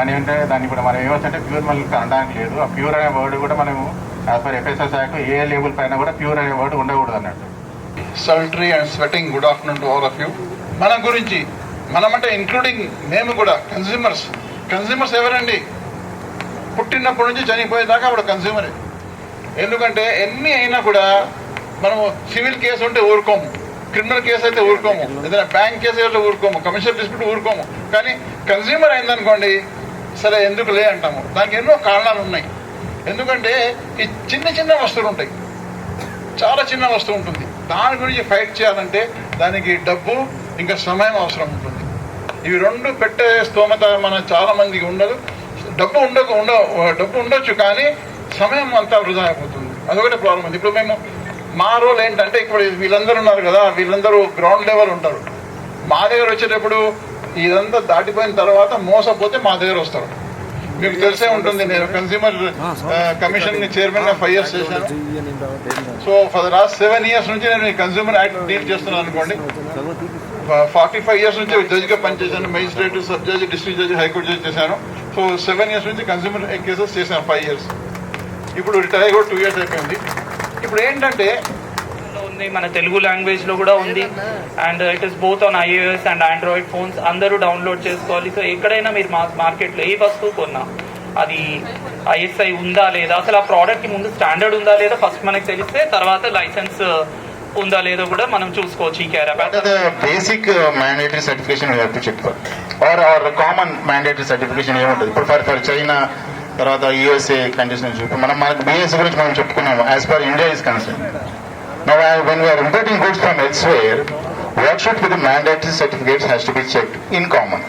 దాని ఏంటంటే దాన్ని ఇప్పుడు మనం ఏమొచ్చంటే ప్యూర్ మిల్క్ అనడానికి లేదు. ఆ ప్యూర్ అనే వర్డ్ కూడా మనము యాజ్ పర్ FSS యాక్ట్ ఏ లేబుల్ పైన కూడా ప్యూర్ అనే వర్డ్ ఉండకూడదు అన్నట్టు. Sultry and sweating, good afternoon to all of you. మన గురించి మనమంటే ఇంక్లూడింగ్ మేము కూడా కన్జ్యూమర్స్ ఎవరండి? పుట్టినప్పటి నుంచి చనిపోయేదాకా కూడా కన్జ్యూమరే. ఎందుకంటే ఎన్ని అయినా కూడా మనము సివిల్ కేసు ఉంటే ఊరుకోము, క్రిమినల్ కేసు అయితే ఊరుకోము, ఏదైనా బ్యాంక్ కేసు అయితే ఊరుకోము, కమర్షియల్ డిస్ప్యూట్ ఊరుకోము. కానీ కన్జ్యూమర్ అయిందనుకోండి, సరే ఎందుకు లే అంటాము. దానికి ఎన్నో కారణాలు ఉన్నాయి. ఎందుకంటే ఈ చిన్న వస్తువులు ఉంటాయి, చాలా చిన్న వస్తువు ఉంటుంది. దాని గురించి ఫైట్ చేయాలంటే దానికి డబ్బు ఇంకా సమయం అవసరం ఉంటుంది. ఇవి రెండు పెట్టే స్తోమత మన చాలా మందికి ఉండదు. డబ్బు ఉండొచ్చు కానీ సమయం అంతా వృధా అయిపోతుంది. అదొకటి ప్రాబ్లం ఉంది. ఇప్పుడు మేము మా రోల్ ఏంటంటే, ఇప్పుడు వీళ్ళందరూ ఉన్నారు కదా, వీళ్ళందరూ గ్రౌండ్ లెవెల్ ఉంటారు. మా దగ్గర వచ్చేటప్పుడు ఇదంతా దాటిపోయిన తర్వాత మోసపోతే మా దగ్గర వస్తారు. మీకు తెలిసే ఉంటుంది, నేను కన్స్యూమర్ కమిషన్ చైర్మన్ 5 years చేశాను. So for the last 7 years నుంచి నేను ఈ కన్స్యూమర్ యాక్ట్ డీల్ చేస్తున్నాను అనుకోండి. 45 years నుంచి జడ్జిగా పనిచేశాను. Magistrate, sub judge, district judge, high court judge చేశాను. సో 7 years నుంచి కన్స్యూమర్ కేసెస్ చేశాను. 5 years. ఇప్పుడు రిటైర్ కూడా 2 years అయిపోయింది. ఇప్పుడు ఏంటంటే ఉంది, మన తెలుగు లాంగ్వేజ్లో కూడా ఉంది. And it is both on iOS and Android phones. అందరూ డౌన్లోడ్ చేసుకోవాలి. సో ఎక్కడైనా మీరు మార్కెట్లో ఏ వస్తువు కొన్నా అది ISI ఉందా లేదా, అసలు ఆ ప్రోడక్ట్కి ముందు స్టాండర్డ్ ఉందా లేదా ఫస్ట్ మనకు తెలిస్తే తర్వాత లైసెన్స్ ఉందా లేదో కూడా మనం చూసుకోవచ్చు. ఈ care app basic mandatory certification check or common mandatory certification ఏముంటుంది. ఇప్పుడు ఫర్ చైనా తర్వాత USA కంట్రీస్ నుంచి ఇప్పుడు మనకు BS గురించి మనం చెప్పుకున్నాము. As per India is concern, now when we are importing goods from elsewhere, what should be the mandatory certificates has to be checked in common.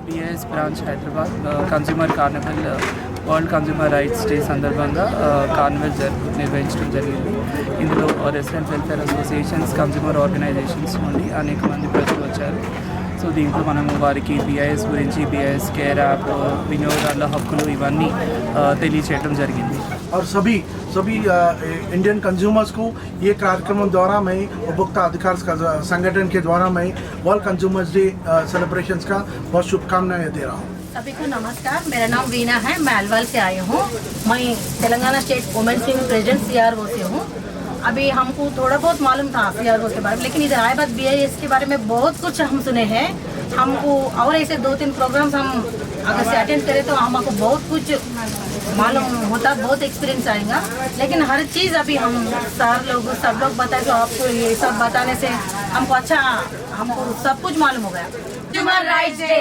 BIS branch Hyderabad consumer carnival, world consumer rights day సందర్భంగా carnival నిర్వహించడం జరిగింది. ఇందులో resident welfare associations, consumer organisations నుండి అనేక మంది ప్రజలు వచ్చారు. So దీంట్లో మనము వారికి BIS గురించి, BIS కేర్ యాప్, వినియోగదారుల హక్కులు ఇవన్నీ తెలియచేయడం జరిగింది. और सभी इंडियन कंज्यूमर्स को ये कार्यक्रम द्वारा मैं उपभोक्ता अधिकार संगठन के द्वारा मैं वर्ल्ड कंज्यूमर्स डे सेलिब्रेशंस का बहुत शुभकामनाएं दे रहा हूँ. सभी को नमस्कार. मेरा नाम वीना है. मैं अलवाल से आई हूँ. मैं Telangana state women's wing president CRO से हूँ. अभी हमको थोड़ा बहुत मालूम था CRO के बारे में, लेकिन इधर आए बाद BIS के बारे में बहुत कुछ हम सुने हैं. हमको और ऐसे 2-3 प्रोग्राम्स हम अगर से अटेंड करें तो हमको बहुत कुछ मालूम होता, बहुत एक्सपीरियंस आएगा. लेकिन हर चीज़ अभी हम सब लोग बताए तो आपको ये सब बताने से हमको अच्छा, हमको सब कुछ मालूम हो गया. Human rights day.